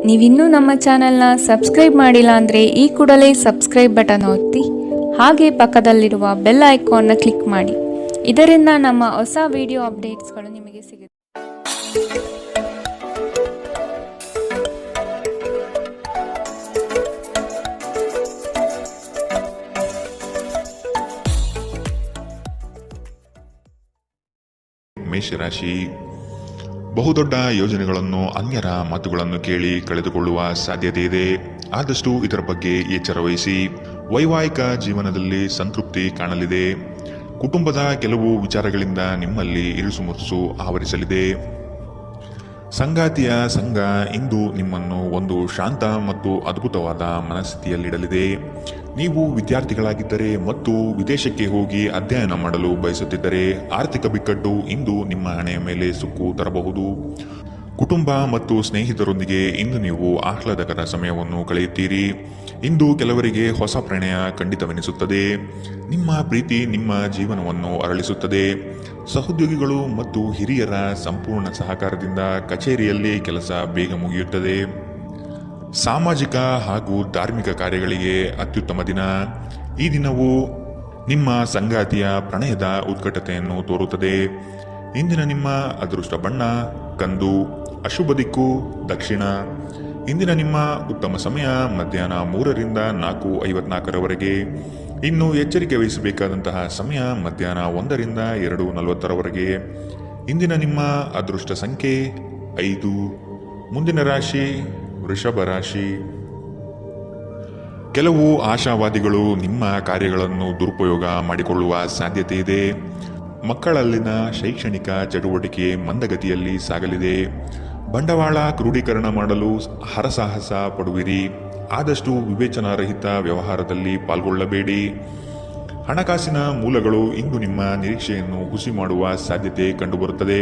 ನೀವಿನ್ನೂ ನಮ್ಮ ಚಾನೆಲ್ನ ಸಬ್ಸ್ಕ್ರೈಬ್ ಮಾಡಿಲ್ಲ ಅಂದರೆ ಈ ಕೂಡಲೇ ಸಬ್ಸ್ಕ್ರೈಬ್ ಬಟನ್ ಒತ್ತಿ ಹಾಗೆ ಪಕ್ಕದಲ್ಲಿರುವ ಬೆಲ್ ಐಕಾನ್ನ ಕ್ಲಿಕ್ ಮಾಡಿ. ಇದರಿಂದ ನಮ್ಮ ಹೊಸ ವಿಡಿಯೋ ಅಪ್ಡೇಟ್ಸ್ಗಳು ನಿಮಗೆ ಸಿಗುತ್ತೆ. ಮೇಷರಾಶಿ, ಬಹುದೊಡ್ಡ ಯೋಜನೆಗಳನ್ನು ಅನ್ಯರ ಮಾತುಗಳನ್ನು ಕೇಳಿ ಕಳೆದುಕೊಳ್ಳುವ ಸಾಧ್ಯತೆ ಇದೆ. ಆದಷ್ಟು ಇದರ ಬಗ್ಗೆ ಎಚ್ಚರ ವಹಿಸಿ. ವೈವಾಹಿಕ ಜೀವನದಲ್ಲಿ ಸಂತೃಪ್ತಿ ಕಾಣಲಿದೆ. ಕುಟುಂಬದ ಕೆಲವು ವಿಚಾರಗಳಿಂದ ನಿಮ್ಮಲ್ಲಿ ಇರುಸುಮುರುಸು ಆವರಿಸಲಿದೆ. ಸಂಗಾತಿಯ ಸಂಘ ಇಂದು ನಿಮ್ಮನ್ನು ಒಂದು ಶಾಂತ ಮತ್ತು ಅದ್ಭುತವಾದ ಮನಸ್ಥಿತಿಯಲ್ಲಿಡಲಿದೆ. ನೀವು ವಿದ್ಯಾರ್ಥಿಗಳಾಗಿದ್ದರೆ ಮತ್ತು ವಿದೇಶಕ್ಕೆ ಹೋಗಿ ಅಧ್ಯಯನ ಮಾಡಲು ಬಯಸುತ್ತಿದ್ದರೆ ಆರ್ಥಿಕ ಬಿಕ್ಕಟ್ಟು ಇಂದು ನಿಮ್ಮ ಹಣೆಯ ಮೇಲೆ ಸುಕ್ಕು ತರಬಹುದು. ಕುಟುಂಬ ಮತ್ತು ಸ್ನೇಹಿತರೊಂದಿಗೆ ಇಂದು ನೀವು ಆಹ್ಲಾದಕರ ಸಮಯವನ್ನು ಕಳೆಯುತ್ತೀರಿ. ಇಂದು ಕೆಲವರಿಗೆ ಹೊಸ ಪ್ರಣಯ ಖಂಡಿತವೆನಿಸುತ್ತದೆ. ನಿಮ್ಮ ಪ್ರೀತಿ ನಿಮ್ಮ ಜೀವನವನ್ನು ಅರಳಿಸುತ್ತದೆ. ಸಹೋದ್ಯೋಗಿಗಳು ಮತ್ತು ಹಿರಿಯರ ಸಂಪೂರ್ಣ ಸಹಕಾರದಿಂದ ಕಚೇರಿಯಲ್ಲಿ ಕೆಲಸ ಬೇಗ ಮುಗಿಯುತ್ತದೆ. ಸಾಮಾಜಿಕ ಹಾಗೂ ಧಾರ್ಮಿಕ ಕಾರ್ಯಗಳಿಗೆ ಅತ್ಯುತ್ತಮ ದಿನ. ಈ ದಿನವು ನಿಮ್ಮ ಸಂಗಾತಿಯ ಪ್ರಣಯದ ಉತ್ಕಟತೆಯನ್ನು ತೋರುತ್ತದೆ. ಇಂದಿನ ನಿಮ್ಮ ಅದೃಷ್ಟ ಬಣ್ಣ ಕಂದು. ಅಶುಭ ದಿಕ್ಕು ದಕ್ಷಿಣ. ಇಂದಿನ ನಿಮ್ಮ ಉತ್ತಮ ಸಮಯ ಮಧ್ಯಾಹ್ನ 3ರಿಂದ 4:54ರವರೆಗೆ. ಇನ್ನು ಎಚ್ಚರಿಕೆ ವಹಿಸಬೇಕಾದಂತಹ ಸಮಯ ಮಧ್ಯಾಹ್ನ 1ರಿಂದ 2:40ರವರೆಗೆ. ಇಂದಿನ ನಿಮ್ಮ ಅದೃಷ್ಟ ಸಂಖ್ಯೆ 5. ಮುಂದಿನ ರಾಶಿ ವೃಷಭ ರಾಶಿ. ಕೆಲವು ಆಶಾವಾದಿಗಳು ನಿಮ್ಮ ಕಾರ್ಯಗಳನ್ನು ದುರುಪಯೋಗ ಮಾಡಿಕೊಳ್ಳುವ ಸಾಧ್ಯತೆ ಇದೆ. ಮಕ್ಕಳಲ್ಲಿನ ಶೈಕ್ಷಣಿಕ ಚಟುವಟಿಕೆ ಮಂದಗತಿಯಲ್ಲಿ ಸಾಗಲಿದೆ. ಬಂಡವಾಳ ಕ್ರೋಢೀಕರಣ ಮಾಡಲು ಹರಸಾಹಸ ಪಡುವಿರಿ. ಆದಷ್ಟು ವಿವೇಚನಾರಹಿತ ವ್ಯವಹಾರದಲ್ಲಿ ಪಾಲ್ಗೊಳ್ಳಬೇಡಿ. ಹಣಕಾಸಿನ ಮೂಲಗಳು ಇಂದು ನಿಮ್ಮ ನಿರೀಕ್ಷೆಯನ್ನು ಹುಸಿ ಮಾಡುವ ಸಾಧ್ಯತೆ ಕಂಡುಬರುತ್ತದೆ.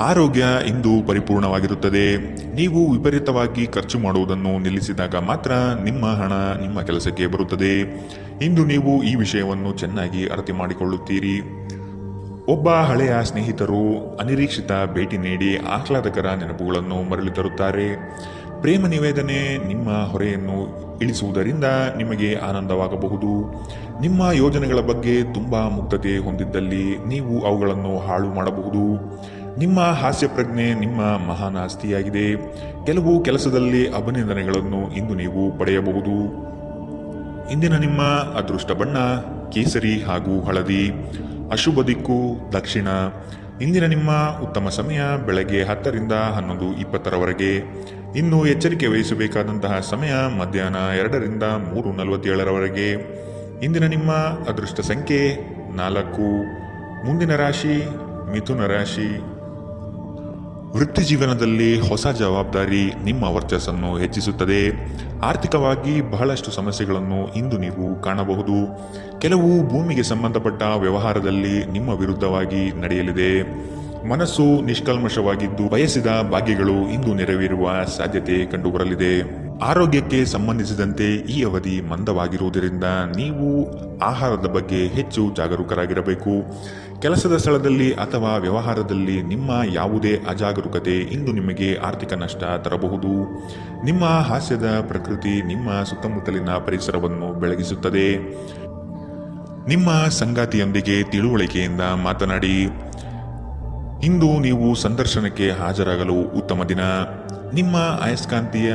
ಆರೋಗ್ಯ ಇಂದು ಪರಿಪೂರ್ಣವಾಗಿರುತ್ತದೆ. ನೀವು ವಿಪರೀತವಾಗಿ ಖರ್ಚು ಮಾಡುವುದನ್ನು ನಿಲ್ಲಿಸಿದಾಗ ಮಾತ್ರ ನಿಮ್ಮ ಹಣ ನಿಮ್ಮ ಕೆಲಸಕ್ಕೆ ಬರುತ್ತದೆ. ಇಂದು ನೀವು ಈ ವಿಷಯವನ್ನು ಚೆನ್ನಾಗಿ ಅರ್ಥ ಮಾಡಿಕೊಳ್ಳುತ್ತೀರಿ. ಒಬ್ಬ ಹಳೆಯ ಸ್ನೇಹಿತರು ಅನಿರೀಕ್ಷಿತ ಭೇಟಿ ನೀಡಿ ಆಹ್ಲಾದಕರ ನೆನಪುಗಳನ್ನು ಮರಳಿ ತರುತ್ತಾರೆ. ಪ್ರೇಮ ನಿವೇದನೆ ನಿಮ್ಮ ಹೊರೆಯನ್ನು ಇಳಿಸುವುದರಿಂದ ನಿಮಗೆ ಆನಂದವಾಗಬಹುದು. ನಿಮ್ಮ ಯೋಜನೆಗಳ ಬಗ್ಗೆ ತುಂಬ ಮುಗ್ಧತೆ ಹೊಂದಿದ್ದಲ್ಲಿ ನೀವು ಅವುಗಳನ್ನು ಹಾಳು ಮಾಡಬಹುದು. ನಿಮ್ಮ ಹಾಸ್ಯ ಪ್ರಜ್ಞೆ ನಿಮ್ಮ ಮಹಾನ್ ಆಸ್ತಿಯಾಗಿದೆ. ಕೆಲವು ಕೆಲಸದಲ್ಲಿ ಅಭಿನಂದನೆಗಳನ್ನು ಇಂದು ನೀವು ಪಡೆಯಬಹುದು. ಇಂದಿನ ನಿಮ್ಮ ಅದೃಷ್ಟ ಬಣ್ಣ ಕೇಸರಿ ಹಾಗೂ ಹಳದಿ. ಅಶುಭ ದಿಕ್ಕು ದಕ್ಷಿಣ. ಇಂದಿನ ನಿಮ್ಮ ಉತ್ತಮ ಸಮಯ ಬೆಳಗ್ಗೆ 10ರಿಂದ 11:20ರವರೆಗೆ. ಇನ್ನು ಎಚ್ಚರಿಕೆ ವಹಿಸಬೇಕಾದಂತಹ ಸಮಯ ಮಧ್ಯಾಹ್ನ 2ರಿಂದ 3:47ರವರೆಗೆ. ಇಂದಿನ ನಿಮ್ಮ ಅದೃಷ್ಟ ಸಂಖ್ಯೆ 4. ಮುಂದಿನ ರಾಶಿ ಮಿಥುನ ರಾಶಿ. ವೃತ್ತಿ ಜೀವನದಲ್ಲಿ ಹೊಸ ಜವಾಬ್ದಾರಿ ನಿಮ್ಮ ವರ್ಚಸ್ಸನ್ನು ಹೆಚ್ಚಿಸುತ್ತದೆ. ಆರ್ಥಿಕವಾಗಿ ಬಹಳಷ್ಟು ಸಮಸ್ಯೆಗಳನ್ನು ಇಂದು ನೀವು ಕಾಣಬಹುದು. ಕೆಲವು ಭೂಮಿಗೆ ಸಂಬಂಧಪಟ್ಟ ವ್ಯವಹಾರದಲ್ಲಿ ನಿಮ್ಮ ವಿರುದ್ಧವಾಗಿ ನಡೆಯಲಿದೆ. ಮನಸ್ಸು ನಿಷ್ಕಲ್ಮಶವಾಗಿದ್ದು ಬಯಸಿದ ಭಾಗ್ಯಗಳು ಇಂದು ನೆರವೇರುವ ಸಾಧ್ಯತೆ ಕಂಡುಬರಲಿದೆ. ಆರೋಗ್ಯಕ್ಕೆ ಸಂಬಂಧಿಸಿದಂತೆ ಈ ಅವಧಿ ಮಂದವಾಗಿರುವುದರಿಂದ ನೀವು ಆಹಾರದ ಬಗ್ಗೆ ಹೆಚ್ಚು ಜಾಗರೂಕರಾಗಿರಬೇಕು. ಕೆಲಸದ ಸ್ಥಳದಲ್ಲಿ ಅಥವಾ ವ್ಯವಹಾರದಲ್ಲಿ ನಿಮ್ಮ ಯಾವುದೇ ಅಜಾಗರೂಕತೆ ಇಂದು ನಿಮಗೆ ಆರ್ಥಿಕ ನಷ್ಟ ತರಬಹುದು. ನಿಮ್ಮ ಹಾಸ್ಯದ ಪ್ರಕೃತಿ ನಿಮ್ಮ ಸುತ್ತಮುತ್ತಲಿನ ಪರಿಸರವನ್ನು ಬೆಳಗಿಸುತ್ತದೆ. ನಿಮ್ಮ ಸಂಗಾತಿಯೊಂದಿಗೆ ತಿಳುವಳಿಕೆಯಿಂದ ಮಾತನಾಡಿ. ಇಂದು ನೀವು ಸಂದರ್ಶನಕ್ಕೆ ಹಾಜರಾಗಲು ಉತ್ತಮ ದಿನ. ನಿಮ್ಮ ಅಯಸ್ಕಾಂತೀಯ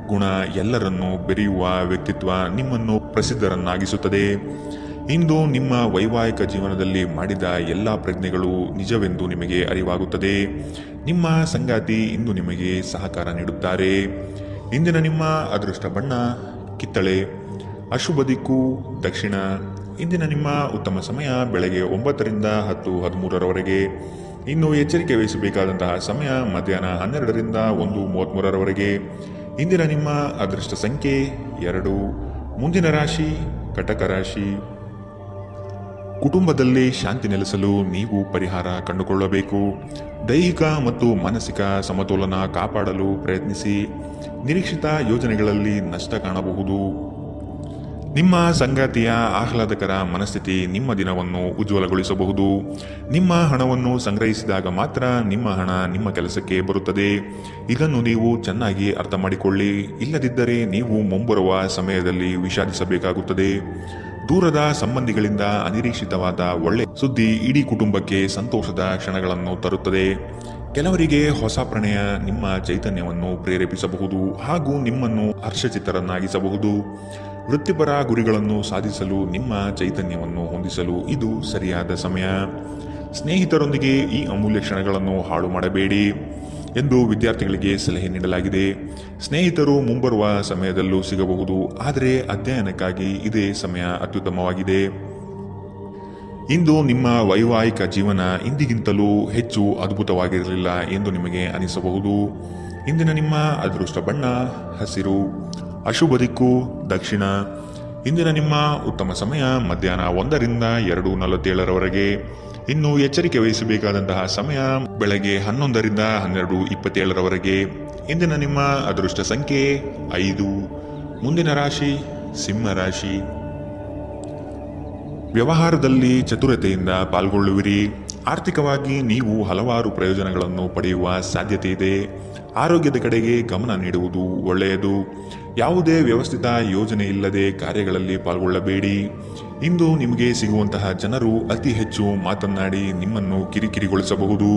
ಗುಣ ಎಲ್ಲರನ್ನೂ ಬೆರೆಯುವ ವ್ಯಕ್ತಿತ್ವ ನಿಮ್ಮನ್ನು ಪ್ರಸಿದ್ಧರನ್ನಾಗಿಸುತ್ತದೆ. ಇಂದು ನಿಮ್ಮ ವೈವಾಹಿಕ ಜೀವನದಲ್ಲಿ ಮಾಡಿದ ಎಲ್ಲ ಪ್ರಜ್ಞೆಗಳು ನಿಜವೆಂದು ನಿಮಗೆ ಅರಿವಾಗುತ್ತದೆ. ನಿಮ್ಮ ಸಂಗಾತಿ ಇಂದು ನಿಮಗೆ ಸಹಕಾರ ನೀಡುತ್ತಾರೆ. ಇಂದಿನ ನಿಮ್ಮ ಅದೃಷ್ಟ ಬಣ್ಣ ಕಿತ್ತಳೆ. ಅಶುಭ ದಿಕ್ಕು ದಕ್ಷಿಣ. ಇಂದಿನ ನಿಮ್ಮ ಉತ್ತಮ ಸಮಯ ಬೆಳಗ್ಗೆ 9ರಿಂದ 10:13ರವರೆಗೆ. ಇನ್ನು ಎಚ್ಚರಿಕೆ ವಹಿಸಬೇಕಾದಂತಹ ಸಮಯ ಮಧ್ಯಾಹ್ನ 12ರಿಂದ 1:33ರವರೆಗೆ. ಇಂದಿನ ನಿಮ್ಮ ಅದೃಷ್ಟ ಸಂಖ್ಯೆ 2. ಮುಂದಿನ ರಾಶಿ ಕಟಕ ರಾಶಿ. ಕುಟುಂಬದಲ್ಲಿ ಶಾಂತಿ ನೆಲೆಸಲು ನೀವು ಪರಿಹಾರ ಕಂಡುಕೊಳ್ಳಬೇಕು. ದೈಹಿಕ ಮತ್ತು ಮಾನಸಿಕ ಸಮತೋಲನ ಕಾಪಾಡಲು ಪ್ರಯತ್ನಿಸಿ. ನಿರೀಕ್ಷಿತ ಯೋಜನೆಗಳಲ್ಲಿ ನಷ್ಟ ಕಾಣಬಹುದು. ನಿಮ್ಮ ಸಂಗಾತಿಯ ಆಹ್ಲಾದಕರ ಮನಸ್ಥಿತಿ ನಿಮ್ಮ ದಿನವನ್ನು ಉಜ್ವಲಗೊಳಿಸಬಹುದು. ನಿಮ್ಮ ಹಣವನ್ನು ಸಂಗ್ರಹಿಸಿದಾಗ ಮಾತ್ರ ನಿಮ್ಮ ಹಣ ನಿಮ್ಮ ಕೆಲಸಕ್ಕೆ ಬರುತ್ತದೆ. ಇದನ್ನು ನೀವು ಚೆನ್ನಾಗಿ ಅರ್ಥ ಮಾಡಿಕೊಳ್ಳಿ. ಇಲ್ಲದಿದ್ದರೆ ನೀವು ಮುಂಬರುವ ಸಮಯದಲ್ಲಿ ವಿಷಾದಿಸಬೇಕಾಗುತ್ತದೆ. ದೂರದ ಸಂಬಂಧಿಗಳಿಂದ ಅನಿರೀಕ್ಷಿತವಾದ ಒಳ್ಳೆ ಸುದ್ದಿ ಇಡೀ ಕುಟುಂಬಕ್ಕೆ ಸಂತೋಷದ ಕ್ಷಣಗಳನ್ನು ತರುತ್ತದೆ. ಕೆಲವರಿಗೆ ಹೊಸ ಪ್ರಣಯ ನಿಮ್ಮ ಚೈತನ್ಯವನ್ನು ಪ್ರೇರೇಪಿಸಬಹುದು ಹಾಗೂ ನಿಮ್ಮನ್ನು ಹರ್ಷಚಿತ್ತರನ್ನಾಗಿಸಬಹುದು. ವೃತ್ತಿಪರ ಗುರಿಗಳನ್ನು ಸಾಧಿಸಲು ನಿಮ್ಮ ಚೈತನ್ಯವನ್ನು ಹೊಂದಿಸಲು ಇದು ಸರಿಯಾದ ಸಮಯ. ಸ್ನೇಹಿತರೊಂದಿಗೆ ಈ ಅಮೂಲ್ಯ ಕ್ಷಣಗಳನ್ನು ಹಾಳು ಮಾಡಬೇಡಿ ಎಂದು ವಿದ್ಯಾರ್ಥಿಗಳಿಗೆ ಸಲಹೆ ನೀಡಲಾಗಿದೆ. ಸ್ನೇಹಿತರು ಮುಂಬರುವ ಸಮಯದಲ್ಲೂ ಸಿಗಬಹುದು, ಆದರೆ ಅಧ್ಯಯನಕ್ಕಾಗಿ ಇದೇ ಸಮಯ ಅತ್ಯುತ್ತಮವಾಗಿದೆ. ಇಂದು ನಿಮ್ಮ ವೈವಾಹಿಕ ಜೀವನ ಇಂದಿಗಿಂತಲೂ ಹೆಚ್ಚು ಅದ್ಭುತವಾಗಿರಲಿಲ್ಲ ಎಂದು ನಿಮಗೆ ಅನಿಸಬಹುದು. ಇಂದಿನ ನಿಮ್ಮ ಅದೃಷ್ಟ ಬಣ್ಣ ಹಸಿರು, ಅಶುಭ ದಿಕ್ಕು ದಕ್ಷಿಣ. ಇಂದಿನ ನಿಮ್ಮ ಉತ್ತಮ ಸಮಯ ಮಧ್ಯಾಹ್ನ 1ರಿಂದ 2:47 ಇನ್ನು ಎಚ್ಚರಿಕೆ ವಹಿಸಬೇಕಾದಂತಹ ಸಮಯ ಬೆಳಗ್ಗೆ 11ರಿಂದ 12:27. ಇಂದಿನ ನಿಮ್ಮ ಅದೃಷ್ಟ ಸಂಖ್ಯೆ 5. ಮುಂದಿನ ರಾಶಿ ಸಿಂಹ ರಾಶಿ. ವ್ಯವಹಾರದಲ್ಲಿ ಚತುರತೆಯಿಂದ ಪಾಲ್ಗೊಳ್ಳುವಿರಿ. ಆರ್ಥಿಕವಾಗಿ ನೀವು ಹಲವಾರು ಪ್ರಯೋಜನಗಳನ್ನು ಪಡೆಯುವ ಸಾಧ್ಯತೆ ಇದೆ. ಆರೋಗ್ಯದ ಕಡೆಗೆ ಗಮನ ನೀಡುವುದು ಒಳ್ಳೆಯದು. ಯಾವುದೇ ವ್ಯವಸ್ಥಿತ ಯೋಜನೆ ಇಲ್ಲದೆ ಕಾರ್ಯಗಳಲ್ಲಿ ಪಾಲ್ಗೊಳ್ಳಬೇಡಿ. ಇಂದು ನಿಮಗೆ ಸಿಗುವಂತಹ ಜನರು ಅತಿ ಹೆಚ್ಚು ಮಾತನಾಡಿ ನಿಮ್ಮನ್ನು ಕಿರಿಕಿರಿಗೊಳಿಸಬಹುದು.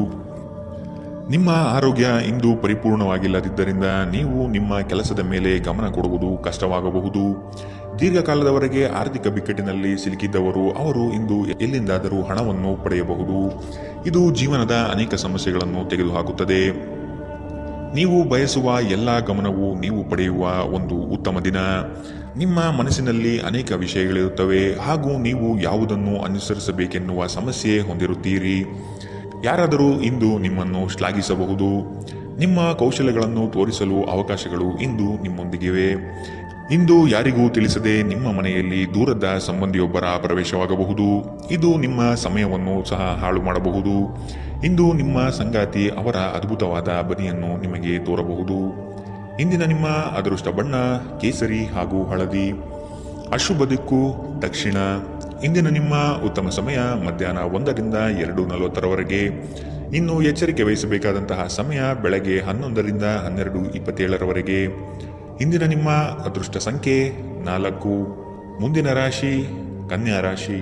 ನಿಮ್ಮ ಆರೋಗ್ಯ ಇಂದು ಪರಿಪೂರ್ಣವಾಗಿಲ್ಲದಿದ್ದರಿಂದ ನೀವು ನಿಮ್ಮ ಕೆಲಸದ ಮೇಲೆ ಗಮನ ಕೊಡುವುದು ಕಷ್ಟವಾಗಬಹುದು. ದೀರ್ಘಕಾಲದವರೆಗೆ ಆರ್ಥಿಕ ಬಿಕ್ಕಟ್ಟಿನಲ್ಲಿ ಸಿಲುಕಿದ್ದವರು ಅವರು ಇಂದು ಎಲ್ಲಿಂದಾದರೂ ಹಣವನ್ನು ಪಡೆಯಬಹುದು. ಇದು ಜೀವನದ ಅನೇಕ ಸಮಸ್ಯೆಗಳನ್ನು ತೆಗೆದುಹಾಕುತ್ತದೆ. ನೀವು ಬಯಸುವ ಎಲ್ಲ ಗಮನವು ನೀವು ಪಡೆಯುವ ಒಂದು ಉತ್ತಮ ದಿನ. ನಿಮ್ಮ ಮನಸ್ಸಿನಲ್ಲಿ ಅನೇಕ ವಿಷಯಗಳಿರುತ್ತವೆ ಹಾಗೂ ನೀವು ಯಾವುದನ್ನು ಅನುಸರಿಸಬೇಕೆನ್ನುವ ಸಮಸ್ಯೆ ಹೊಂದಿರುತ್ತೀರಿ. ಯಾರಾದರೂ ಇಂದು ನಿಮ್ಮನ್ನು ಶ್ಲಾಘಿಸಬಹುದು. ನಿಮ್ಮ ಕೌಶಲ್ಯಗಳನ್ನು ತೋರಿಸಲು ಅವಕಾಶಗಳು ಇಂದು ನಿಮ್ಮೊಂದಿಗಿವೆ. ಇಂದು ಯಾರಿಗೂ ತಿಳಿಸದೆ ನಿಮ್ಮ ಮನೆಯಲ್ಲಿ ದೂರದ ಸಂಬಂಧಿಯೊಬ್ಬರ ಪ್ರವೇಶವಾಗಬಹುದು. ಇದು ನಿಮ್ಮ ಸಮಯವನ್ನು ಸಹ ಹಾಳು ಮಾಡಬಹುದು. ಇಂದು ನಿಮ್ಮ ಸಂಗಾತಿ ಅವರ ಅದ್ಭುತವಾದ ಬನಿಯನ್ನು ನಿಮಗೆ ತೋರಬಹುದು. ಇಂದಿನ ನಿಮ್ಮ ಅದೃಷ್ಟ ಬಣ್ಣ ಕೇಸರಿ ಹಾಗೂ ಹಳದಿ, ಅಶುಭ ದಿಕ್ಕು ದಕ್ಷಿಣ. ಇಂದಿನ ನಿಮ್ಮ ಉತ್ತಮ ಸಮಯ ಮಧ್ಯಾಹ್ನ 1ರಿಂದ 2:40. ಇನ್ನು ಎಚ್ಚರಿಕೆ ವಹಿಸಬೇಕಾದಂತಹ ಸಮಯ ಬೆಳಗ್ಗೆ 11ರಿಂದ 12:27. ಇಂದಿನ ನಿಮ್ಮ ಅದೃಷ್ಟ ಸಂಖ್ಯೆ 4. ಮುಂದಿನ ರಾಶಿ ಕನ್ಯಾ ರಾಶಿ.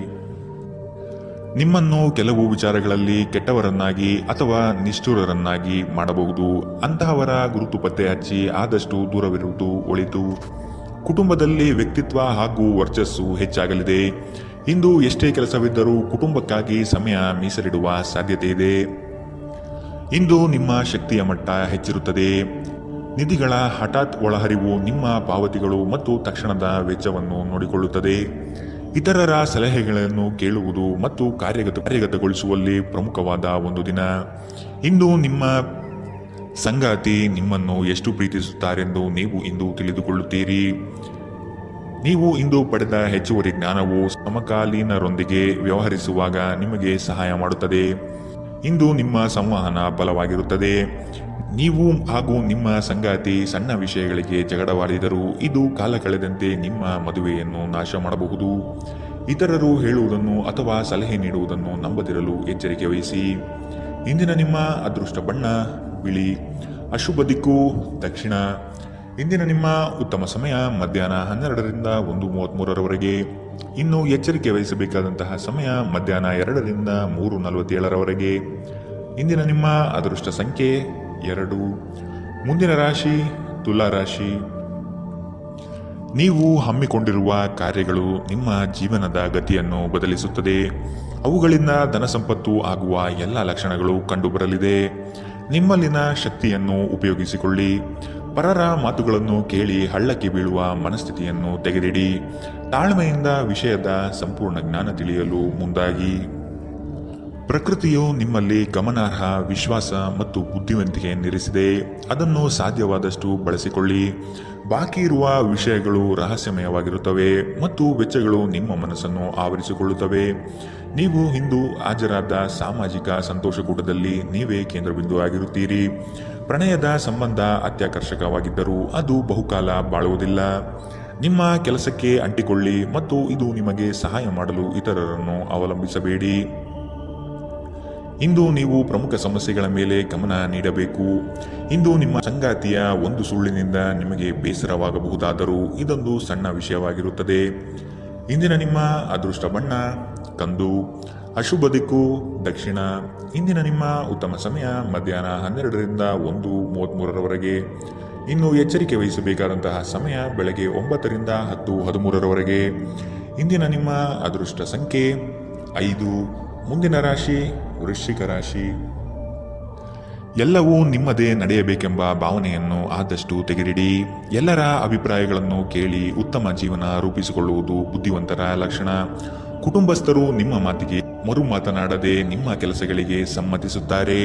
ನಿಮ್ಮನ್ನು ಕೆಲವು ವಿಚಾರಗಳಲ್ಲಿ ಕೆಟ್ಟವರನ್ನಾಗಿ ಅಥವಾ ನಿಷ್ಠುರರನ್ನಾಗಿ ಮಾಡಬಹುದು. ಅಂತಹವರ ಗುರುತು ಪತ್ತೆ ಹಚ್ಚಿ ಆದಷ್ಟು ದೂರವಿರುವುದು ಒಳಿತು. ಕುಟುಂಬದಲ್ಲಿ ವ್ಯಕ್ತಿತ್ವ ಹಾಗೂ ವರ್ಚಸ್ಸು ಹೆಚ್ಚಾಗಲಿದೆ. ಇಂದು ಎಷ್ಟೇ ಕೆಲಸವಿದ್ದರೂ ಕುಟುಂಬಕ್ಕಾಗಿ ಸಮಯ ಮೀಸಲಿಡುವ ಸಾಧ್ಯತೆ ಇದೆ. ಇಂದು ನಿಮ್ಮ ಶಕ್ತಿಯ ಮಟ್ಟ ಹೆಚ್ಚಿರುತ್ತದೆ. ನಿಧಿಗಳ ಹಠಾತ್ ಒಳಹರಿವು ನಿಮ್ಮ ಪಾವತಿಗಳು ಮತ್ತು ತಕ್ಷಣದ ವೆಚ್ಚವನ್ನು ನೋಡಿಕೊಳ್ಳುತ್ತದೆ. ಇತರರ ಸಲಹೆಗಳನ್ನು ಕೇಳುವುದು ಮತ್ತು ಕಾರ್ಯಗತಗೊಳಿಸುವಲ್ಲಿ ಪ್ರಮುಖವಾದ ಒಂದು ದಿನ. ಇಂದು ನಿಮ್ಮ ಸಂಗಾತಿ ನಿಮ್ಮನ್ನು ಎಷ್ಟು ಪ್ರೀತಿಸುತ್ತಾರೆಂದು ನೀವು ಇಂದು ತಿಳಿದುಕೊಳ್ಳುತ್ತೀರಿ. ನೀವು ಇಂದು ಪಡೆದ ಹೆಚ್ಚುವರಿ ಜ್ಞಾನವು ಸಮಕಾಲೀನರೊಂದಿಗೆ ವ್ಯವಹರಿಸುವಾಗ ನಿಮಗೆ ಸಹಾಯ ಮಾಡುತ್ತದೆ. ಇಂದು ನಿಮ್ಮ ಸಂವಹನ ಬಲವಾಗಿರುತ್ತದೆ. ನೀವು ಹಾಗೂ ನಿಮ್ಮ ಸಂಗಾತಿ ಸಣ್ಣ ವಿಷಯಗಳಿಗೆ ಜಗಳವಾಡಿದರೂ ಇದು ಕಾಲ ಕಳೆದಂತೆ ನಿಮ್ಮ ಮದುವೆಯನ್ನು ನಾಶ ಮಾಡಬಹುದು. ಇತರರು ಹೇಳುವುದನ್ನು ಅಥವಾ ಸಲಹೆ ನೀಡುವುದನ್ನು ನಂಬದಿರಲು ಎಚ್ಚರಿಕೆ ವಹಿಸಿ. ಇಂದಿನ ನಿಮ್ಮ ಅದೃಷ್ಟ ಬಣ್ಣ ಬಿಳಿ, ಅಶುಭ ದಿಕ್ಕು ದಕ್ಷಿಣ. ಇಂದಿನ ನಿಮ್ಮ ಉತ್ತಮ ಸಮಯ ಮಧ್ಯಾಹ್ನ 12ರಿಂದ 1:33. ಇನ್ನು ಎಚ್ಚರಿಕೆ ವಹಿಸಬೇಕಾದಂತಹ ಸಮಯ ಮಧ್ಯಾಹ್ನ 2ರಿಂದ 3:47. ಇಂದಿನ ನಿಮ್ಮ ಅದೃಷ್ಟ ಸಂಖ್ಯೆ 2. ಮುಂದಿನ ರಾಶಿ ತುಲಾ ರಾಶಿ. ನೀವು ಹಮ್ಮಿಕೊಂಡಿರುವ ಕಾರ್ಯಗಳು ನಿಮ್ಮ ಜೀವನದ ಗತಿಯನ್ನು ಬದಲಿಸುತ್ತದೆ. ಅವುಗಳಿಂದ ಧನಸಂಪತ್ತು ಆಗುವ ಎಲ್ಲ ಲಕ್ಷಣಗಳು ಕಂಡುಬರಲಿದೆ. ನಿಮ್ಮಲ್ಲಿನ ಶಕ್ತಿಯನ್ನು ಉಪಯೋಗಿಸಿಕೊಳ್ಳಿ. ಪರರ ಮಾತುಗಳನ್ನು ಕೇಳಿ ಹಳ್ಳಕ್ಕೆ ಬೀಳುವ ಮನಸ್ಥಿತಿಯನ್ನು ತೆಗೆದಿಡಿ. ತಾಳ್ಮೆಯಿಂದ ವಿಷಯದ ಸಂಪೂರ್ಣ ಜ್ಞಾನ ತಿಳಿಯಲು ಮುಂದಾಗಿ. ಪ್ರಕೃತಿಯು ನಿಮ್ಮಲ್ಲಿ ಗಮನಾರ್ಹ ವಿಶ್ವಾಸ ಮತ್ತು ಬುದ್ಧಿವಂತಿಕೆ ನಿರಿಸಿದೆ. ಅದನ್ನು ಸಾಧ್ಯವಾದಷ್ಟು ಬಳಸಿಕೊಳ್ಳಿ. ಬಾಕಿ ಇರುವ ವಿಷಯಗಳು ರಹಸ್ಯಮಯವಾಗಿರುತ್ತವೆ ಮತ್ತು ವೆಚ್ಚಗಳು ನಿಮ್ಮ ಮನಸ್ಸನ್ನು ಆವರಿಸಿಕೊಳ್ಳುತ್ತವೆ. ನೀವು ಇಂದು ಹಾಜರಾದ ಸಾಮಾಜಿಕ ಸಂತೋಷಕೂಟದಲ್ಲಿ ನೀವೇ ಕೇಂದ್ರಬಿಂದು ಆಗಿರುತ್ತೀರಿ. ಪ್ರಣಯದ ಸಂಬಂಧ ಅತ್ಯಾಕರ್ಷಕವಾಗಿದ್ದರೂ ಅದು ಬಹುಕಾಲ ಬಾಳುವುದಿಲ್ಲ. ನಿಮ್ಮ ಕೆಲಸಕ್ಕೆ ಅಂಟಿಕೊಳ್ಳಿ ಮತ್ತು ಇದು ನಿಮಗೆ ಸಹಾಯ ಮಾಡಲು ಇತರರನ್ನು ಅವಲಂಬಿಸಬೇಡಿ. ಇಂದು ನೀವು ಪ್ರಮುಖ ಸಮಸ್ಯೆಗಳ ಮೇಲೆ ಗಮನ ನೀಡಬೇಕು. ಇಂದು ನಿಮ್ಮ ಸಂಗಾತಿಯ ಒಂದು ಸುಳ್ಳಿನಿಂದ ನಿಮಗೆ ಬೇಸರವಾಗಬಹುದಾದರೂ ಇದೊಂದು ಸಣ್ಣ ವಿಷಯವಾಗಿರುತ್ತದೆ. ಇಂದಿನ ನಿಮ್ಮ ಅದೃಷ್ಟ ಬಣ್ಣ ಕಂದು, ಅಶುಭ ದಿಕ್ಕು ದಕ್ಷಿಣ. ಇಂದಿನ ನಿಮ್ಮ ಉತ್ತಮ ಸಮಯ ಮಧ್ಯಾಹ್ನ 12ರಿಂದ 1:33ರವರೆಗೆ. ಇನ್ನು ಎಚ್ಚರಿಕೆ ವಹಿಸಬೇಕಾದಂತಹ ಸಮಯ ಬೆಳಗ್ಗೆ 9ರಿಂದ 10:13ರವರೆಗೆ. ಇಂದಿನ ನಿಮ್ಮ ಅದೃಷ್ಟ ಸಂಖ್ಯೆ 5. ಮುಂದಿನ ರಾಶಿ ವೃಶ್ಚಿಕ ರಾಶಿ. ಎಲ್ಲವೂ ನಿಮ್ಮದೇ ನಡೆಯಬೇಕೆಂಬ ಭಾವನೆಯನ್ನು ಆದಷ್ಟು ತೆಗೆದಿಡಿ. ಎಲ್ಲರ ಅಭಿಪ್ರಾಯಗಳನ್ನು ಕೇಳಿ ಉತ್ತಮ ಜೀವನ ರೂಪಿಸಿಕೊಳ್ಳುವುದು ಬುದ್ಧಿವಂತರ ಲಕ್ಷಣ. ಕುಟುಂಬಸ್ಥರು ನಿಮ್ಮ ಮಾತಿಗೆ ಮರು ಮಾತನಾಡದೆ ನಿಮ್ಮ ಕೆಲಸಗಳಿಗೆ ಸಮ್ಮತಿಸುತ್ತಾರೆ.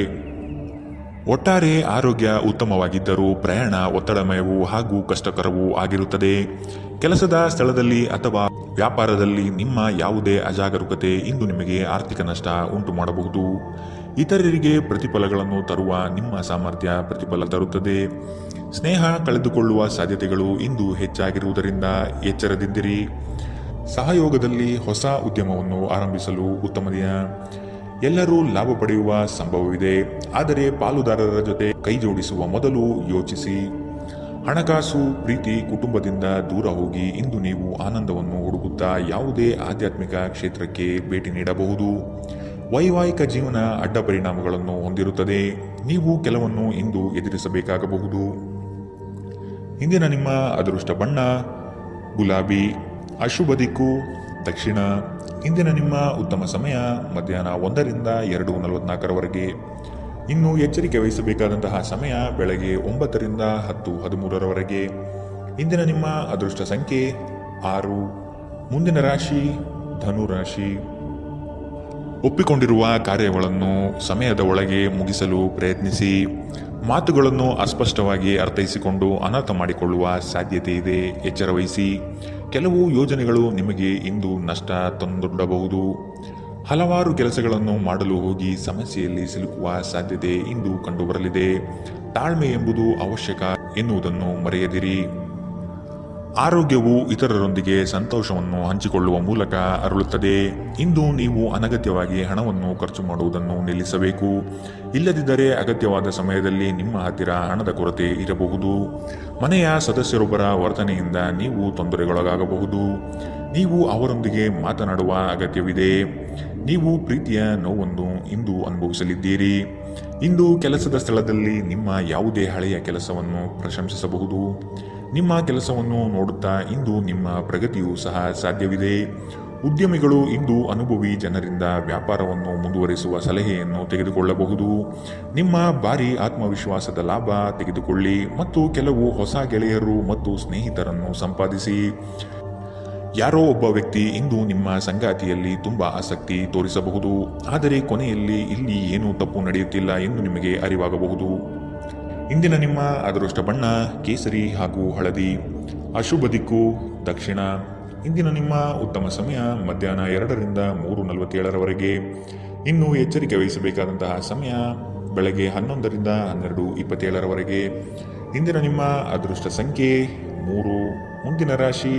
ಒಟ್ಟಾರೆ ಆರೋಗ್ಯ ಉತ್ತಮವಾಗಿದ್ದರೂ ಪ್ರಯಾಣ ಒತ್ತಡಮಯವೂ ಹಾಗೂ ಕಷ್ಟಕರವೂ ಆಗಿರುತ್ತದೆ. ಕೆಲಸದ ಸ್ಥಳದಲ್ಲಿ ಅಥವಾ ವ್ಯಾಪಾರದಲ್ಲಿ ನಿಮ್ಮ ಯಾವುದೇ ಅಜಾಗರೂಕತೆ ಇಂದು ನಿಮಗೆ ಆರ್ಥಿಕ ನಷ್ಟ ಉಂಟು ಮಾಡಬಹುದು. ಇತರರಿಗೆ ಪ್ರತಿಫಲಗಳನ್ನು ತರುವ ನಿಮ್ಮ ಸಾಮರ್ಥ್ಯ ಪ್ರತಿಫಲ ತರುತ್ತದೆ. ಸ್ನೇಹ ಕಳೆದುಕೊಳ್ಳುವ ಸಾಧ್ಯತೆಗಳು ಇಂದು ಹೆಚ್ಚಾಗಿರುವುದರಿಂದ ಎಚ್ಚರದಿಂದಿರಿ. ಸಹಯೋಗದಲ್ಲಿ ಹೊಸ ಉದ್ಯಮವನ್ನು ಆರಂಭಿಸಲು ಉತ್ತಮ ದಿನ. ಎಲ್ಲರೂ ಲಾಭ ಪಡೆಯುವ ಸಂಭವವಿದೆ, ಆದರೆ ಪಾಲುದಾರರ ಜೊತೆ ಕೈ ಜೋಡಿಸುವ ಮೊದಲು ಯೋಚಿಸಿ. ಹಣಕಾಸು, ಪ್ರೀತಿ, ಕುಟುಂಬದಿಂದ ದೂರ ಹೋಗಿ ಇಂದು ನೀವು ಆನಂದವನ್ನು ಹುಡುಕುತ್ತಾ ಯಾವುದೇ ಆಧ್ಯಾತ್ಮಿಕ ಕ್ಷೇತ್ರಕ್ಕೆ ಭೇಟಿ ನೀಡಬಹುದು. ವೈವಾಹಿಕ ಜೀವನ ಅಡ್ಡ ಪರಿಣಾಮಗಳನ್ನು ಹೊಂದಿರುತ್ತದೆ. ನೀವು ಕೆಲವನ್ನು ಇಂದು ಎದುರಿಸಬೇಕಾಗಬಹುದು. ಇಂದಿನ ನಿಮ್ಮ ಅದೃಷ್ಟ ಬಣ್ಣ ಗುಲಾಬಿ, ಅಶುಭ ದಿಕ್ಕು ದಕ್ಷಿಣ. ಇಂದಿನ ನಿಮ್ಮ ಉತ್ತಮ ಸಮಯ ಮಧ್ಯಾಹ್ನ 1ರಿಂದ 2:44ರವರೆಗೆ. ಇನ್ನು ಎಚ್ಚರಿಕೆ ವಹಿಸಬೇಕಾದಂತಹ ಸಮಯ ಬೆಳಗ್ಗೆ 9ರಿಂದ 10:13ರವರೆಗೆ. ಇಂದಿನ ನಿಮ್ಮ ಅದೃಷ್ಟ ಸಂಖ್ಯೆ 6. ಮುಂದಿನ ರಾಶಿ ಧನು ರಾಶಿ. ಒಪ್ಪಿಕೊಂಡಿರುವ ಕಾರ್ಯಗಳನ್ನು ಸಮಯದ ಒಳಗೆ ಮುಗಿಸಲು ಪ್ರಯತ್ನಿಸಿ. ಮಾತುಗಳನ್ನು ಅಸ್ಪಷ್ಟವಾಗಿ ಅರ್ಥೈಸಿಕೊಂಡು ಅನರ್ಥ ಮಾಡಿಕೊಳ್ಳುವ ಸಾಧ್ಯತೆ ಇದೆ, ಎಚ್ಚರವಹಿಸಿ. ಕೆಲವು ಯೋಜನೆಗಳು ನಿಮಗೆ ಇಂದು ನಷ್ಟ ತಂದೊಡ್ಡಬಹುದು. ಹಲವಾರು ಕೆಲಸಗಳನ್ನು ಮಾಡಲು ಹೋಗಿ ಸಮಸ್ಯೆಯಲ್ಲಿ ಸಿಲುಕುವ ಸಾಧ್ಯತೆ ಇಂದು ಕಂಡುಬರಲಿದೆ. ತಾಳ್ಮೆ ಎಂಬುದು ಅವಶ್ಯಕ ಎನ್ನುವುದನ್ನು ಮರೆಯದಿರಿ. ಆರೋಗ್ಯವು ಇತರರೊಂದಿಗೆ ಸಂತೋಷವನ್ನು ಹಂಚಿಕೊಳ್ಳುವ ಮೂಲಕ ಅರಳುತ್ತದೆ. ಇಂದು ನೀವು ಅನಗತ್ಯವಾಗಿ ಹಣವನ್ನು ಖರ್ಚು ಮಾಡುವುದನ್ನು ನಿಲ್ಲಿಸಬೇಕು. ಇಲ್ಲದಿದ್ದರೆ ಅಗತ್ಯವಾದ ಸಮಯದಲ್ಲಿ ನಿಮ್ಮ ಹತ್ತಿರ ಹಣದ ಕೊರತೆ ಇರಬಹುದು. ಮನೆಯ ಸದಸ್ಯರೊಬ್ಬರ ವರ್ತನೆಯಿಂದ ನೀವು ತೊಂದರೆಗೊಳಗಾಗಬಹುದು. ನೀವು ಅವರೊಂದಿಗೆ ಮಾತನಾಡುವ ಅಗತ್ಯವಿದೆ. ನೀವು ಪ್ರೀತಿಯ ನೋವನ್ನು ಇಂದು ಅನುಭವಿಸಲಿದ್ದೀರಿ. ಇಂದು ಕೆಲಸದ ಸ್ಥಳದಲ್ಲಿ ನಿಮ್ಮ ಯಾವುದೇ ಹಳೆಯ ಕೆಲಸವನ್ನು ಪ್ರಶಂಸಿಸಬಹುದು. ನಿಮ್ಮ ಕೆಲಸವನ್ನು ನೋಡುತ್ತಾ ಇಂದು ನಿಮ್ಮ ಪ್ರಗತಿಯೂ ಸಹ ಸಾಧ್ಯವಿದೆ. ಉದ್ಯಮಿಗಳು ಇಂದು ಅನುಭವಿ ಜನರಿಂದ ವ್ಯಾಪಾರವನ್ನು ಮುಂದುವರಿಸುವ ಸಲಹೆಯನ್ನು ತೆಗೆದುಕೊಳ್ಳಬಹುದು. ನಿಮ್ಮ ಭಾರಿ ಆತ್ಮವಿಶ್ವಾಸದ ಲಾಭ ತೆಗೆದುಕೊಳ್ಳಿ ಮತ್ತು ಕೆಲವು ಹೊಸ ಗೆಳೆಯರು ಮತ್ತು ಸ್ನೇಹಿತರನ್ನು ಸಂಪಾದಿಸಿ. ಯಾರೋ ಒಬ್ಬ ವ್ಯಕ್ತಿ ಇಂದು ನಿಮ್ಮ ಸಂಗಾತಿಯಲ್ಲಿ ತುಂಬಾ ಆಸಕ್ತಿ ತೋರಿಸಬಹುದು, ಆದರೆ ಕೊನೆಯಲ್ಲಿ ಇಲ್ಲಿ ಏನೂ ತಪ್ಪು ನಡೆಯುತ್ತಿಲ್ಲ ಎಂದು ನಿಮಗೆ ಅರಿವಾಗಬಹುದು. ಇಂದಿನ ನಿಮ್ಮ ಅದೃಷ್ಟ ಬಣ್ಣ ಕೇಸರಿ ಹಾಗೂ ಹಳದಿ, ಅಶುಭ ದಿಕ್ಕು ದಕ್ಷಿಣ. ಇಂದಿನ ನಿಮ್ಮ ಉತ್ತಮ ಸಮಯ ಮಧ್ಯಾಹ್ನ 2ರಿಂದ 3:47ರವರೆಗೆ. ಇನ್ನು ಎಚ್ಚರಿಕೆ ವಹಿಸಬೇಕಾದಂತಹ ಸಮಯ ಬೆಳಗ್ಗೆ 11ರಿಂದ 12:27ರವರೆಗೆ. ಇಂದಿನ ನಿಮ್ಮ ಅದೃಷ್ಟ ಸಂಖ್ಯೆ 3. ಮುಂದಿನ ರಾಶಿ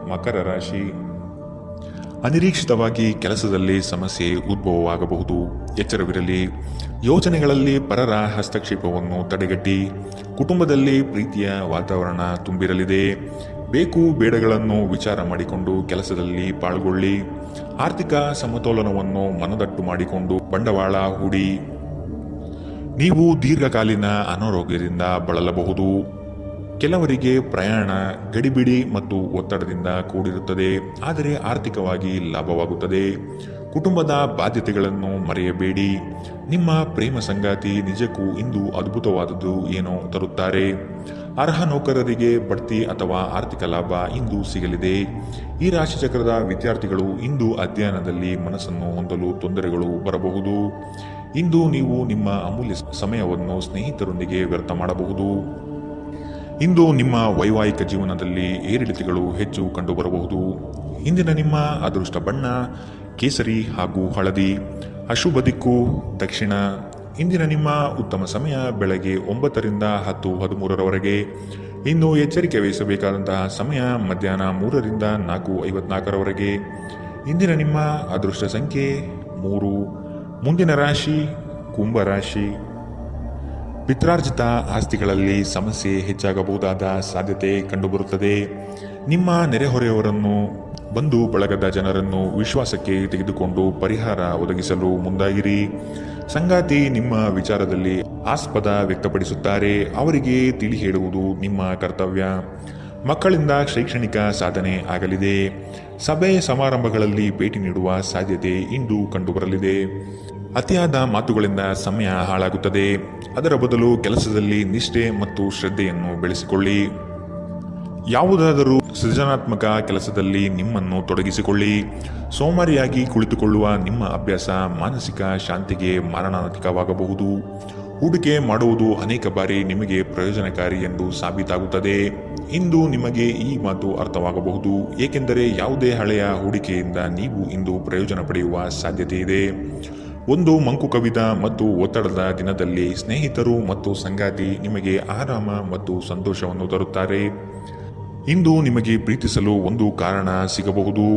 ಮಕರ ರಾಶಿ. ಅನಿರೀಕ್ಷಿತವಾಗಿ ಕೆಲಸದಲ್ಲಿ ಸಮಸ್ಯೆ ಉದ್ಭವವಾಗಬಹುದು, ಎಚ್ಚರವಿರಲಿ. ಯೋಚನೆಗಳಲ್ಲಿ ಪರರ ಹಸ್ತಕ್ಷೇಪವನ್ನು ತಡೆಗಟ್ಟಿ. ಕುಟುಂಬದಲ್ಲಿ ಪ್ರೀತಿಯ ವಾತಾವರಣ ತುಂಬಿರಲಿದೆ. ಬೇಕು ಬೇಡಗಳನ್ನು ವಿಚಾರ ಮಾಡಿಕೊಂಡು ಕೆಲಸದಲ್ಲಿ ಪಾಲ್ಗೊಳ್ಳಿ. ಆರ್ಥಿಕ ಸಮತೋಲನವನ್ನು ಮನದಟ್ಟು ಮಾಡಿಕೊಂಡು ಬಂಡವಾಳ ಹೂಡಿ. ನೀವು ದೀರ್ಘಕಾಲೀನ ಅನಾರೋಗ್ಯದಿಂದ ಬಳಲಬಹುದು. ಕೆಲವರಿಗೆ ಪ್ರಯಾಣ ಗಡಿಬಿಡಿ ಮತ್ತು ಒತ್ತಡದಿಂದ ಕೂಡಿರುತ್ತದೆ, ಆದರೆ ಆರ್ಥಿಕವಾಗಿ ಲಾಭವಾಗುತ್ತದೆ. ಕುಟುಂಬದ ಬಾಧ್ಯತೆಗಳನ್ನು ಮರೆಯಬೇಡಿ. ನಿಮ್ಮ ಪ್ರೇಮ ಸಂಗಾತಿ ನಿಜಕ್ಕೂ ಇಂದು ಅದ್ಭುತವಾದದ್ದು ಏನೋ ತರುತ್ತಾರೆ. ಅರ್ಹ ನೌಕರರಿಗೆ ಬಡ್ತಿ ಅಥವಾ ಆರ್ಥಿಕ ಲಾಭ ಇಂದು ಸಿಗಲಿದೆ. ಈ ರಾಶಿಚಕ್ರದ ವಿದ್ಯಾರ್ಥಿಗಳು ಇಂದು ಅಧ್ಯಯನದಲ್ಲಿ ಮನಸ್ಸನ್ನು ಹೊಂದಲು ತೊಂದರೆಗಳು ಬರಬಹುದು. ಇಂದು ನೀವು ನಿಮ್ಮ ಅಮೂಲ್ಯ ಸಮಯವನ್ನು ಸ್ನೇಹಿತರೊಂದಿಗೆ ವ್ಯರ್ಥ ಮಾಡಬಹುದು. ಇಂದು ನಿಮ್ಮ ವೈವಾಹಿಕ ಜೀವನದಲ್ಲಿ ಏರಿಳಿತಗಳು ಹೆಚ್ಚು ಕಂಡುಬರಬಹುದು. ಇಂದಿನ ನಿಮ್ಮ ಅದೃಷ್ಟ ಬಣ್ಣ ಕೇಸರಿ ಹಾಗೂ ಹಳದಿ, ಅಶುಭ ದಿಕ್ಕು ದಕ್ಷಿಣ. ಇಂದಿನ ನಿಮ್ಮ ಉತ್ತಮ ಸಮಯ ಬೆಳಗ್ಗೆ 9ರಿಂದ 10:13ರವರೆಗೆ. ಇನ್ನು ಎಚ್ಚರಿಕೆ ವಹಿಸಬೇಕಾದಂತಹ ಸಮಯ ಮಧ್ಯಾಹ್ನ 3ರಿಂದ 4:54ರವರೆಗೆ. ಇಂದಿನ ನಿಮ್ಮ ಅದೃಷ್ಟ ಸಂಖ್ಯೆ 3. ಮುಂದಿನ ರಾಶಿ ಕುಂಭರಾಶಿ. ಪಿತ್ರಾರ್ಜಿತ ಆಸ್ತಿಗಳಲ್ಲಿ ಸಮಸ್ಯೆ ಹೆಚ್ಚಾಗಬಹುದಾದ ಸಾಧ್ಯತೆ ಕಂಡುಬರುತ್ತದೆ. ನಿಮ್ಮ ನೆರೆಹೊರೆಯವರನ್ನು, ಬಂಧು ಬಳಗದ ಜನರನ್ನು ವಿಶ್ವಾಸಕ್ಕೆ ತೆಗೆದುಕೊಂಡು ಪರಿಹಾರ ಒದಗಿಸಲು ಮುಂದಾಗಿರಿ. ಸಂಗಾತಿ ನಿಮ್ಮ ವಿಚಾರದಲ್ಲಿ ಆಸ್ಪದ ವ್ಯಕ್ತಪಡಿಸುತ್ತಾರೆ. ಅವರಿಗೆ ತಿಳಿ ಹೇಳುವುದು ನಿಮ್ಮ ಕರ್ತವ್ಯ. ಮಕ್ಕಳಿಂದ ಶೈಕ್ಷಣಿಕ ಸಾಧನೆ ಆಗಲಿದೆ. ಸಭೆ ಸಮಾರಂಭಗಳಲ್ಲಿ ಭೇಟಿ ನೀಡುವ ಸಾಧ್ಯತೆ ಇಂದು ಕಂಡುಬರಲಿದೆ. ಅತಿಯಾದ ಮಾತುಗಳಿಂದ ಸಮಯ ಹಾಳಾಗುತ್ತದೆ. ಅದರ ಬದಲು ಕೆಲಸದಲ್ಲಿ ನಿಷ್ಠೆ ಮತ್ತು ಶ್ರದ್ಧೆಯನ್ನು ಬೆಳೆಸಿಕೊಳ್ಳಿ. ಯಾವುದಾದರೂ ಸೃಜನಾತ್ಮಕ ಕೆಲಸದಲ್ಲಿ ನಿಮ್ಮನ್ನು ತೊಡಗಿಸಿಕೊಳ್ಳಿ. ಸೋಮಾರಿಯಾಗಿ ಕುಳಿತುಕೊಳ್ಳುವ ನಿಮ್ಮ ಅಭ್ಯಾಸ ಮಾನಸಿಕ ಶಾಂತಿಗೆ ಮಾರಣಾಂತಿಕವಾಗಬಹುದು. ಹೂಡಿಕೆ ಮಾಡುವುದು ಅನೇಕ ಬಾರಿ ನಿಮಗೆ ಪ್ರಯೋಜನಕಾರಿ ಎಂದು ಸಾಬೀತಾಗುತ್ತದೆ. ಇಂದು ನಿಮಗೆ ಈ ಮಾತು ಅರ್ಥವಾಗಬಹುದು, ಏಕೆಂದರೆ ಯಾವುದೇ ಹಳೆಯ ಹೂಡಿಕೆಯಿಂದ ನೀವು ಇಂದು ಪ್ರಯೋಜನ ಪಡೆಯುವ ಸಾಧ್ಯತೆ ಇದೆ. ಒಂದು ಮಂಕು ಕವಿದ ಮತ್ತು ಒತ್ತಡದ ದಿನದಲ್ಲಿ ಸ್ನೇಹಿತರು ಮತ್ತು ಸಂಗಾತಿ ನಿಮಗೆ ಆರಾಮ ಮತ್ತು ಸಂತೋಷವನ್ನು ತರುತ್ತಾರೆ. ಇಂದು ನಿಮಗೆ ಪ್ರೀತಿಸಲು ಒಂದು ಕಾರಣ ಸಿಗಬಹುದು.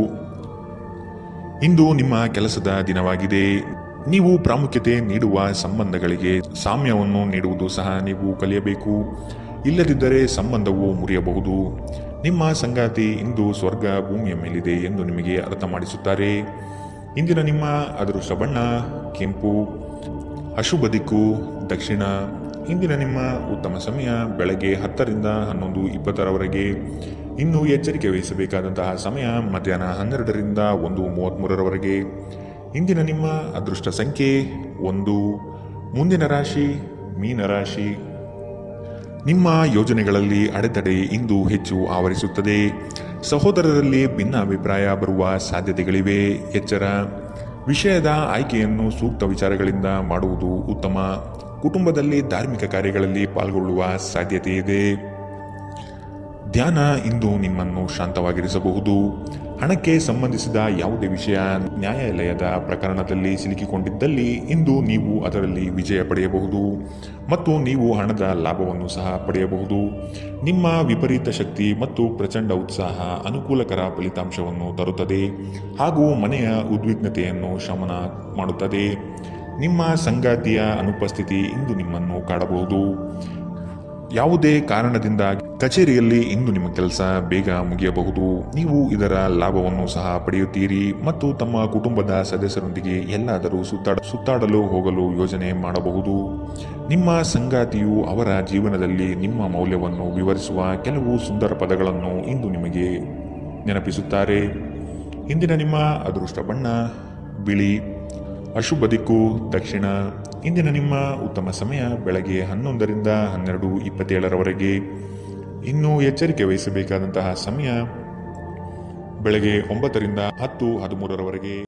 ಇಂದು ನಿಮ್ಮ ಕೆಲಸದ ದಿನವಾಗಿದೆ. ನೀವು ಪ್ರಾಮುಖ್ಯತೆ ನೀಡುವ ಸಂಬಂಧಗಳಿಗೆ ಸಾಮ್ಯವನ್ನು ನೀಡುವುದು ಸಹ ನೀವು ಕಲಿಯಬೇಕು. ಇಲ್ಲದಿದ್ದರೆ ಸಂಬಂಧವು ಮುರಿಯಬಹುದು. ನಿಮ್ಮ ಸಂಗಾತಿ ಇಂದು ಸ್ವರ್ಗ ಭೂಮಿಯ ಮೇಲಿದೆ ಎಂದು ನಿಮಗೆ ಅರ್ಥ ಮಾಡಿಸುತ್ತಾರೆ. ಇಂದಿನ ನಿಮ್ಮ ಅದೃಷ್ಟ ಬಣ್ಣ ಕೆಂಪು. ಅಶುಭ ದಿಕ್ಕು ದಕ್ಷಿಣ. ಇಂದಿನ ನಿಮ್ಮ ಉತ್ತಮ ಸಮಯ ಬೆಳಗ್ಗೆ 10ರಿಂದ 11:20ರವರೆಗೆ. ಇನ್ನು ಎಚ್ಚರಿಕೆ ವಹಿಸಬೇಕಾದಂತಹ ಸಮಯ ಮಧ್ಯಾಹ್ನ 12ರಿಂದ 1:33ರವರೆಗೆ. ಇಂದಿನ ನಿಮ್ಮ ಅದೃಷ್ಟ ಸಂಖ್ಯೆ 1. ಮುಂದಿನ ರಾಶಿ ಮೀನರಾಶಿ. ನಿಮ್ಮ ಯೋಜನೆಗಳಲ್ಲಿ ಅಡೆತಡೆ ಇಂದು ಹೆಚ್ಚು ಆವರಿಸುತ್ತದೆ. ಸಹೋದರರಲ್ಲಿ ಭಿನ್ನಾಭಿಪ್ರಾಯ ಬರುವ ಸಾಧ್ಯತೆಗಳಿವೆ. ಎಚ್ಚರ. ವಿಷಯದ ಆಯ್ಕೆಯನ್ನು ಸೂಕ್ತ ವಿಚಾರಗಳಿಂದ ಮಾಡುವುದು ಉತ್ತಮ. ಕುಟುಂಬದಲ್ಲಿ ಧಾರ್ಮಿಕ ಕಾರ್ಯಗಳಲ್ಲಿ ಪಾಲ್ಗೊಳ್ಳುವ ಸಾಧ್ಯತೆ ಇದೆ. ಧ್ಯಾನ ಇಂದು ನಿಮ್ಮನ್ನು ಶಾಂತವಾಗಿರಿಸಬಹುದು. ಹಣಕ್ಕೆ ಸಂಬಂಧಿಸಿದ ಯಾವುದೇ ವಿಷಯ ನ್ಯಾಯಾಲಯದ ಪ್ರಕರಣದಲ್ಲಿ ಸಿಲುಕಿಕೊಂಡಿದ್ದಲ್ಲಿ ಇಂದು ನೀವು ಅದರಲ್ಲಿ ವಿಜಯ ಪಡೆಯಬಹುದು ಮತ್ತು ನೀವು ಹಣದ ಲಾಭವನ್ನು ಸಹ ಪಡೆಯಬಹುದು. ನಿಮ್ಮ ವಿಪರೀತ ಶಕ್ತಿ ಮತ್ತು ಪ್ರಚಂಡ ಉತ್ಸಾಹ ಅನುಕೂಲಕರ ಫಲಿತಾಂಶವನ್ನು ತರುತ್ತದೆ ಹಾಗೂ ಮನೆಯ ಉದ್ವಿಗ್ನತೆಯನ್ನು ಶಮನ ಮಾಡುತ್ತದೆ. ನಿಮ್ಮ ಸಂಗಾತಿಯ ಅನುಪಸ್ಥಿತಿ ಇಂದು ನಿಮ್ಮನ್ನು ಕಾಡಬಹುದು. ಯಾವುದೇ ಕಾರಣದಿಂದ ಕಚೇರಿಯಲ್ಲಿ ಇಂದು ನಿಮ್ಮ ಕೆಲಸ ಬೇಗ ಮುಗಿಯಬಹುದು. ನೀವು ಇದರ ಲಾಭವನ್ನು ಸಹ ಪಡೆಯುತ್ತೀರಿ ಮತ್ತು ತಮ್ಮ ಕುಟುಂಬದ ಸದಸ್ಯರೊಂದಿಗೆ ಎಲ್ಲಾದರೂ ಸುತ್ತಾಡಲು ಹೋಗಲು ಯೋಜನೆ ಮಾಡಬಹುದು. ನಿಮ್ಮ ಸಂಗಾತಿಯು ಅವರ ಜೀವನದಲ್ಲಿ ನಿಮ್ಮ ಮೌಲ್ಯವನ್ನು ವಿವರಿಸುವ ಕೆಲವು ಸುಂದರ ಪದಗಳನ್ನು ಇಂದು ನಿಮಗೆ ನೆನಪಿಸುತ್ತಾರೆ. ಇಂದಿನ ನಿಮ್ಮ ಅದೃಷ್ಟ ಬಣ್ಣ ಬಿಳಿ. ಅಶುಭ ದಿಕ್ಕು ದಕ್ಷಿಣ. ಇಂದಿನ ನಿಮ್ಮ ಉತ್ತಮ ಸಮಯ ಬೆಳಗ್ಗೆ 11ರಿಂದ 12:27ರವರೆಗೆ. ಇನ್ನು ಎಚ್ಚರಿಕೆ ವಹಿಸಬೇಕಾದಂತಹ ಸಮಯ ಬೆಳಗ್ಗೆ 9ರಿಂದ 10:13ರವರೆಗೆ.